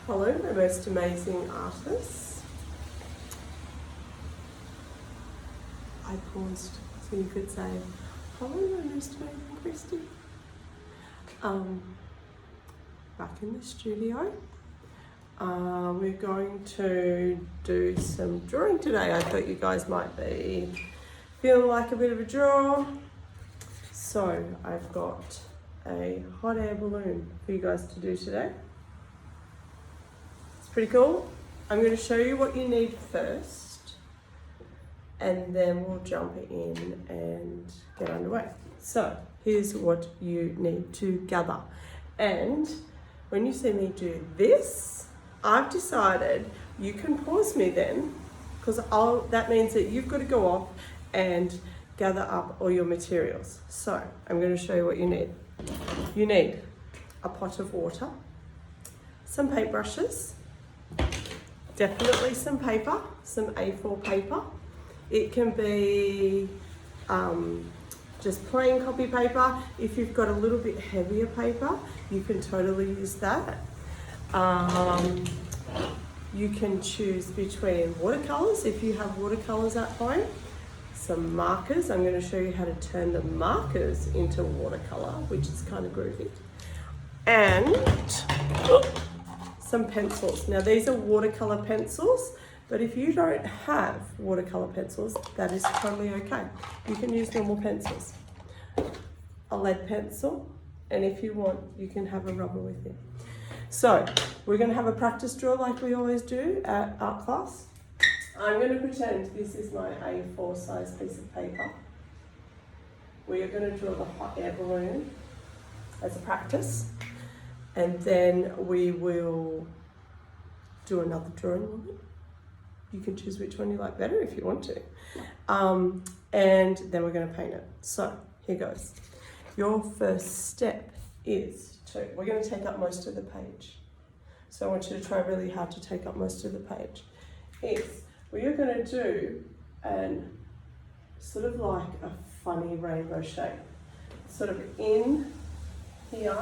Hello, my most amazing artists. I paused so you could say, hello, my most amazing Kristie. Back in the studio. We're going to do some drawing today. I thought you guys might be feeling like a bit of a draw. So I've got a hot air balloon for you guys to do today. It's pretty cool. I'm going to show you what you need first, and then we'll jump in and get underway. So here's what you need to gather. And when you see me do this, I've decided you can pause me then, because that means that you've got to go off and gather up all your materials. So I'm going to show you what you need. You need a pot of water, some paintbrushes, definitely some paper, some A4 paper. It can be just plain copy paper. If you've got a little bit heavier paper, you can totally use that. You can choose between watercolors if you have watercolors at home. Some markers. I'm going to show you how to turn the markers into watercolor, which is kind of groovy. And some pencils. Now these are watercolor pencils, but if you don't have watercolor pencils, that is totally okay. You can use normal pencils. A lead pencil, and if you want, you can have a rubber with you. So we're going to have a practice draw like we always do at art class. I'm going to pretend this is my A4 size piece of paper. We are going to draw the hot air balloon as a practice, and then we will do another drawing on it. You can choose which one you like better if you want to. And then we're going to paint it. So here goes. Your first step is we're going to take up most of the page. So I want you to try really hard to take up most of the page. We are going to do an sort of like a funny rainbow shape. Sort of in here,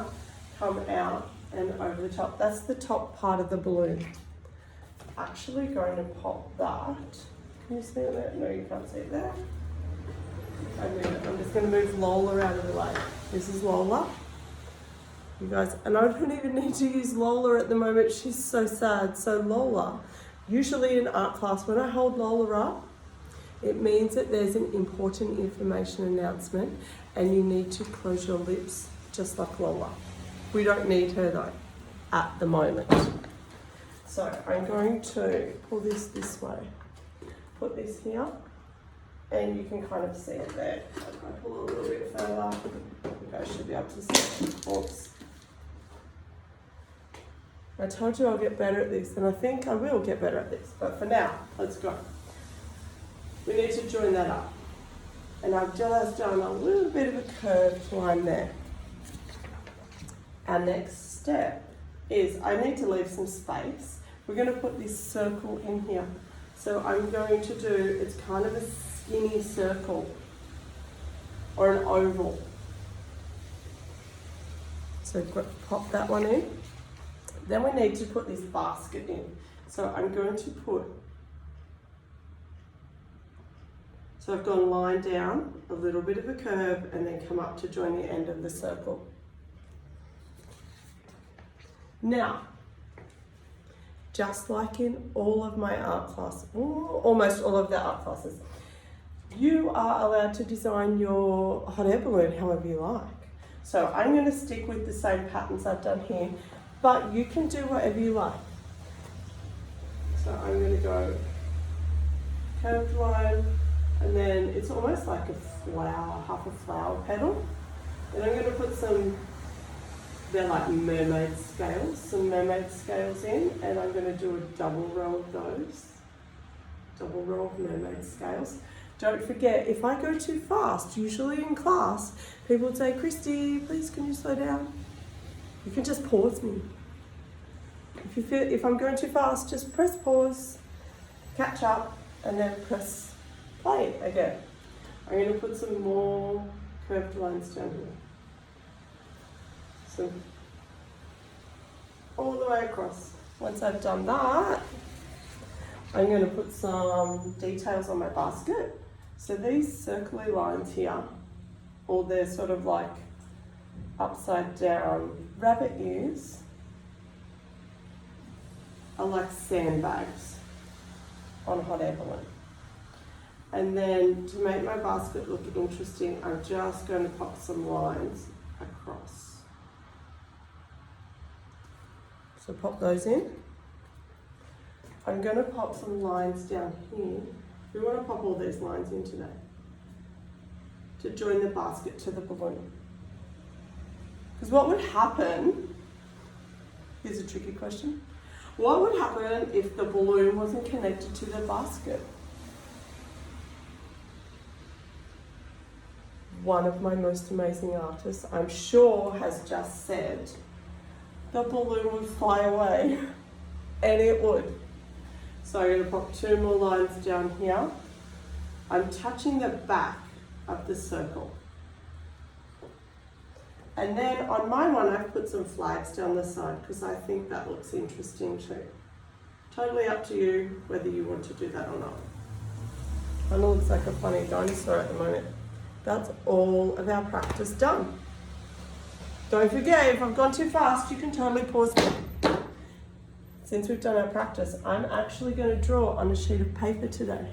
come out and over the top. That's the top part of the balloon. Actually going to pop that. Can you see that? No, you can't see it there. I'm just going to move Lola out of the way. This is Lola. You guys, and I don't even need to use Lola at the moment. She's so sad. So Lola, usually in art class, when I hold Lola up, it means that there's an important information announcement and you need to close your lips just like Lola. We don't need her though, at the moment. So I'm going to pull this way, put this here, and you can kind of see it there. If I pull a little bit further, I think I should be able to see it. Oops. I told you I'll get better at this, and I think I will get better at this, but for now, let's go. We need to join that up. And I've just done a little bit of a curved line there. Our next step is I need to leave some space. We're going to put this circle in here. So I'm going to do, it's kind of a skinny circle or an oval. So pop that one in. Then we need to put this basket in. So I'm going to so I've gone line down, a little bit of a curve, and then come up to join the end of the circle. Now, just like in all of my art classes, almost all of the art classes, you are allowed to design your hot air balloon however you like. So I'm going to stick with the same patterns I've done here, but you can do whatever you like. So I'm going to go curved line, and then it's almost like a flower, half a flower petal. Then I'm going to put some, they're like mermaid scales, some mermaid scales in, and I'm going to do a double row of those. Double row of mermaid scales. Don't forget, if I go too fast, usually in class, people would say, Kristie, please can you slow down? You can just pause me. If I'm going too fast, just press pause, catch up, and then press play again. I'm going to put some more curved lines down here. So all the way across. once I've done that, I'm going to put some details on my basket. So these circly lines here, or they're sort of like upside down rabbit ears, are like sandbags on a hot air balloon. And then to make my basket look interesting, I'm just going to pop some lines across. So pop those in. I'm going to pop some lines down here. We want to pop all these lines in today to join the basket to the balloon. Because what would happen, here's a tricky question, what would happen if the balloon wasn't connected to the basket? One of my most amazing artists, I'm sure, has just said the balloon would fly away, and it would. So I'm going to pop 2 more lines down here. I'm touching the back of the circle. And then on my one, I've put some flags down the side because I think that looks interesting too. Totally up to you whether you want to do that or not. Kind of looks like a funny dinosaur at the moment. That's all of our practice done. Don't forget, if I've gone too fast, you can totally pause me. Since we've done our practice, I'm actually going to draw on a sheet of paper today,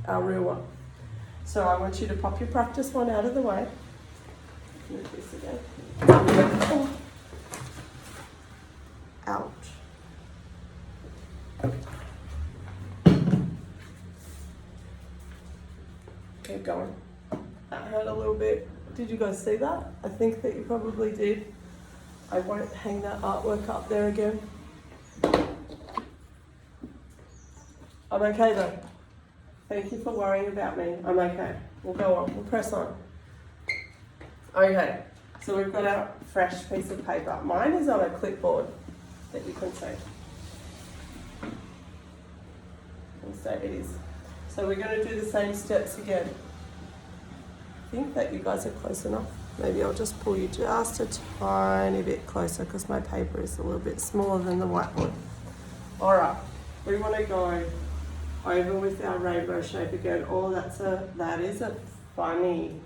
our real one. So I want you to pop your practice one out of the way. Move this again. Oh. Ouch. Keep going. That hurt a little bit. Did you guys see that? I think that you probably did. I won't hang that artwork up there again. I'm okay though. Thank you for worrying about me. I'm okay. We'll go on. We'll press on. Okay, so we've got our fresh piece of paper. Mine is on a clipboard that you can see. And so it is. So we're going to do the same steps again. I think that you guys are close enough. Maybe I'll just pull you just a tiny bit closer because my paper is a little bit smaller than the whiteboard. All right, we want to go over with our rainbow shape again. Oh, that is a funny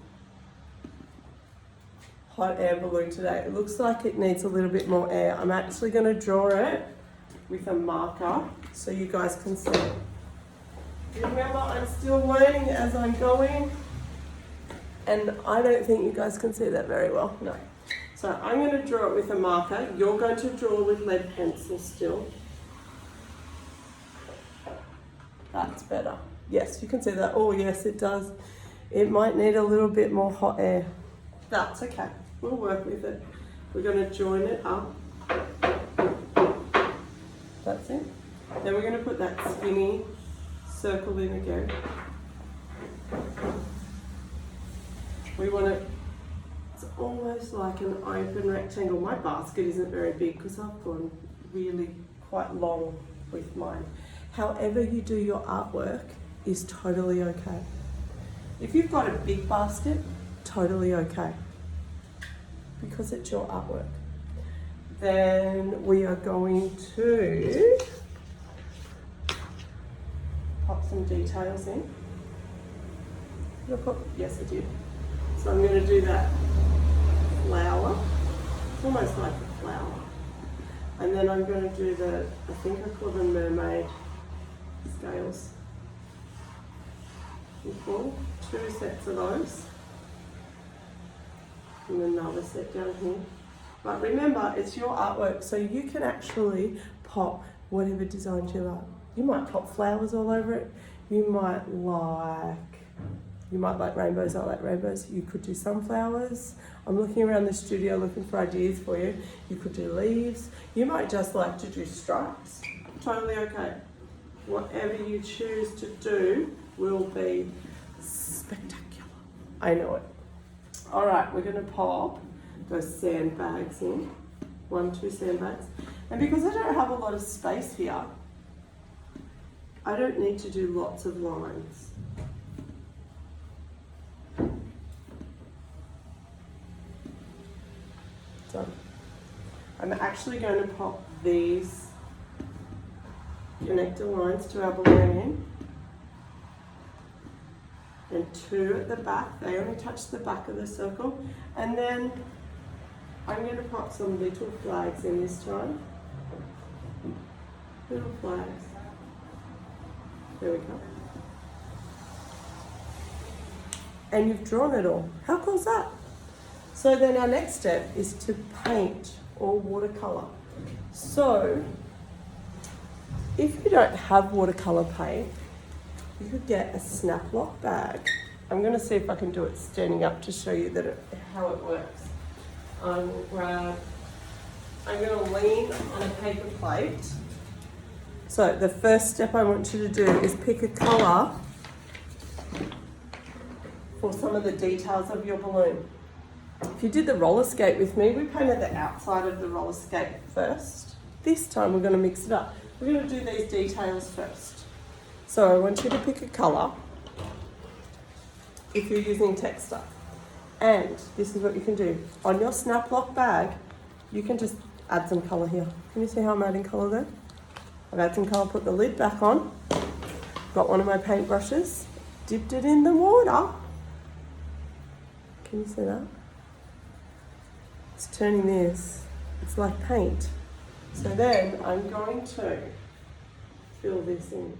hot air balloon today. It looks like it needs a little bit more air. I'm actually going to draw it with a marker so you guys can see. Remember, I'm still learning as I'm going, and I don't think you guys can see that very well. No. So I'm going to draw it with a marker. You're going to draw with lead pencil still. That's better. Yes, you can see that. Oh yes, it does. It might need a little bit more hot air. That's okay. We'll work with it. We're going to join it up. That's it. Then we're going to put that skinny circle in again. We want it, it's almost like an open rectangle. My basket isn't very big because I've gone really quite long with mine. However you do your artwork is totally okay. If you've got a big basket, totally okay, because it's your artwork. Then we are going to pop some details in. Yes, I did. So I'm going to do that flower. It's almost like a flower. And then I'm going to do the, I think I call them mermaid scales. Equal, 2 sets of those. And another set down here. But remember, it's your artwork, so you can actually pop whatever designs you like. You might pop flowers all over it. You might like rainbows. I like rainbows. You could do sunflowers. I'm looking around the studio looking for ideas for you. You could do leaves. You might just like to do stripes. Totally okay. Whatever you choose to do will be spectacular. I know it. All right, we're going to pop those sandbags in. 2 sandbags. And because I don't have a lot of space here, I don't need to do lots of lines. So I'm actually going to pop these connector lines to our balloon, and 2 at the back. They only touch the back of the circle. And then I'm going to pop some little flags in this time. Little flags. There we go. And you've drawn it all. How cool is that? So then our next step is to paint or watercolor. So if you don't have watercolor paint, you could get a snap lock bag. I'm going to see if I can do it standing up to show you how it works. I'm going to lean on a paper plate. So the first step I want you to do is pick a colour for some of the details of your balloon. If you did the roller skate with me, we painted the outside of the roller skate first. This time we're going to mix it up. We're going to do these details first. So I want you to pick a colour if you're using texture. And this is what you can do. On your snap lock bag, you can just add some colour here. Can you see how I'm adding colour there? I've added some colour, put the lid back on. Got one of my paint brushes, dipped it in the water. Can you see that? It's turning this. It's like paint. So then I'm going to fill this in.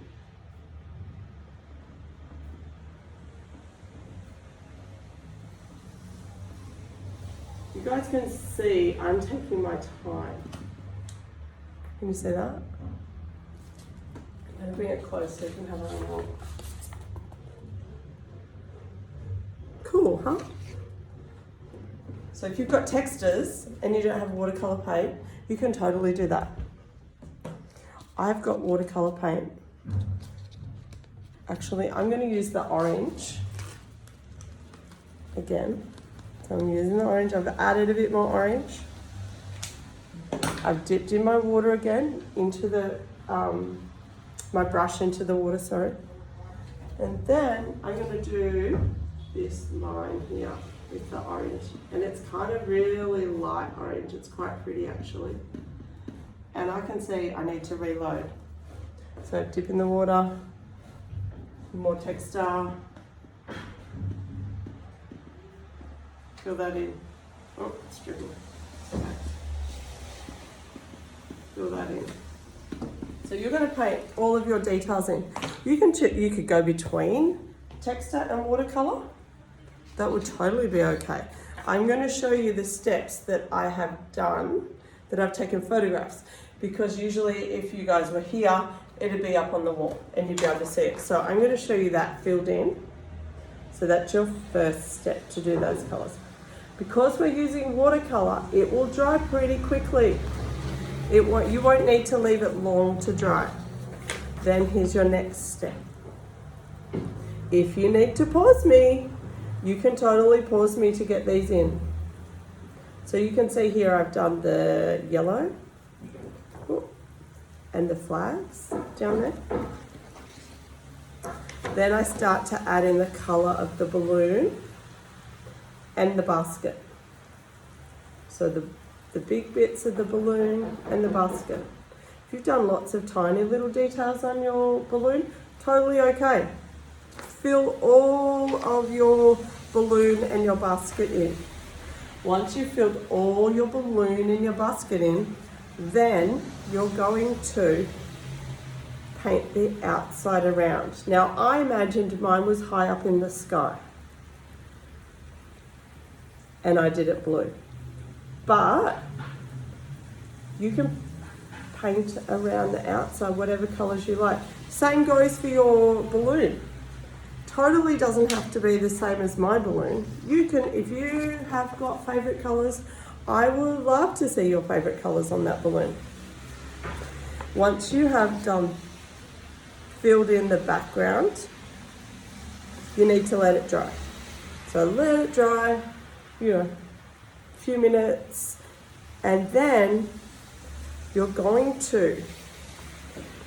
You guys can see I'm taking my time. Can you see that? I'm going to bring it close so you can have a look. Cool, huh? So if you've got textures and you don't have watercolor paint, you can totally do that. I've got watercolor paint. Actually, I'm going to use the orange again. So I'm using the orange. I've added a bit more orange. I've dipped in my water again into the my brush into the water, sorry. And then I'm going to do this line here with the orange, and it's kind of really light orange. It's quite pretty actually. And I can see I need to reload. So dip in the water, more texture. Fill that in. Oh, it's dripping. Okay. Fill that in. So you're going to paint all of your details in. You could go between texture and watercolor. That would totally be okay. I'm going to show you the steps that I have done, that I've taken photographs, because usually if you guys were here, it'd be up on the wall and you'd be able to see it. So I'm going to show you that filled in. So that's your first step to do those colors. Because we're using watercolor, it will dry pretty quickly. You won't need to leave it long to dry. Then here's your next step. If you need to pause me, you can totally pause me to get these in. So you can see here I've done the yellow and the flags down there. Then I start to add in the color of the balloon and the basket. So the big bits of the balloon and the basket. If you've done lots of tiny little details on your balloon, totally okay. Fill all of your balloon and your basket in. Once you've filled all your balloon and your basket in, then you're going to paint the outside around. Now I imagined mine was high up in the sky, and I did it blue. But you can paint around the outside whatever colours you like. Same goes for your balloon. Totally doesn't have to be the same as my balloon. You can, if you have got favourite colours, I would love to see your favourite colours on that balloon. Once you have filled in the background, you need to let it dry. So let it dry, a few minutes, and then you're going to,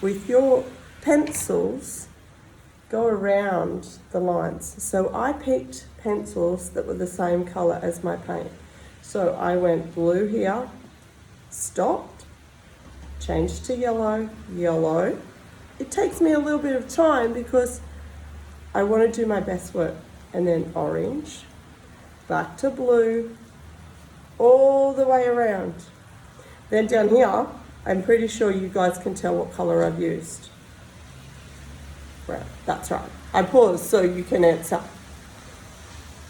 with your pencils, go around the lines. So I picked pencils that were the same colour as my paint. So I went blue here, stopped, changed to yellow, yellow, it takes me a little bit of time because I want to do my best work. And then orange, back to blue, all the way around. Then down here, I'm pretty sure you guys can tell what colour I've used. Right, that's right. I paused so you can answer.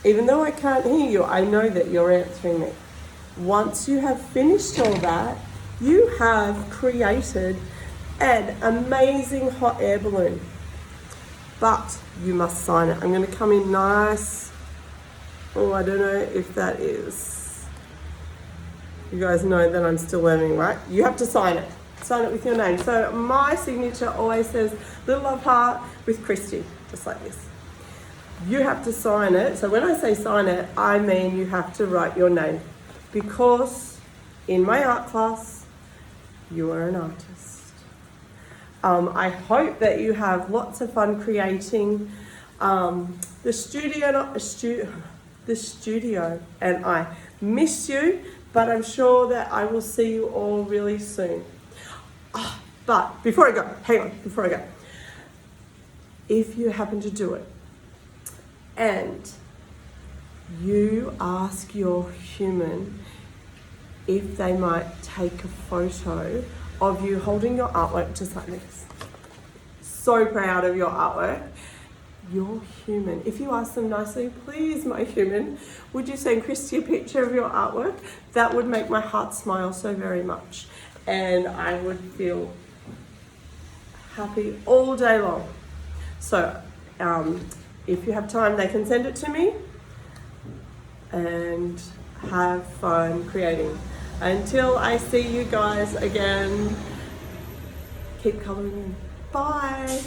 Even though I can't hear you, I know that you're answering me. Once you have finished all that, you have created an amazing hot air balloon. But you must sign it. I'm going to come in nice. Oh, I don't know if that is. You guys know that I'm still learning, right? You have to sign it. Sign it with your name. So my signature always says Little Love Heart with Kristie, just like this. You have to sign it. So when I say sign it, I mean you have to write your name. Because in my art class, you are an artist. I hope that you have lots of fun creating the studio, and I miss you, but I'm sure that I will see you all really soon. But before I go, hang on, before I go, if you happen to do it and you ask your human if they might take a photo of you holding your artwork just like this. So proud of your artwork. Your human, if you ask them nicely, please my human, would you send Kristie a picture of your artwork? That would make my heart smile so very much. And I would feel happy all day long. So if you have time, they can send it to me and have fun creating. Until I see you guys again, keep colouring in. Bye.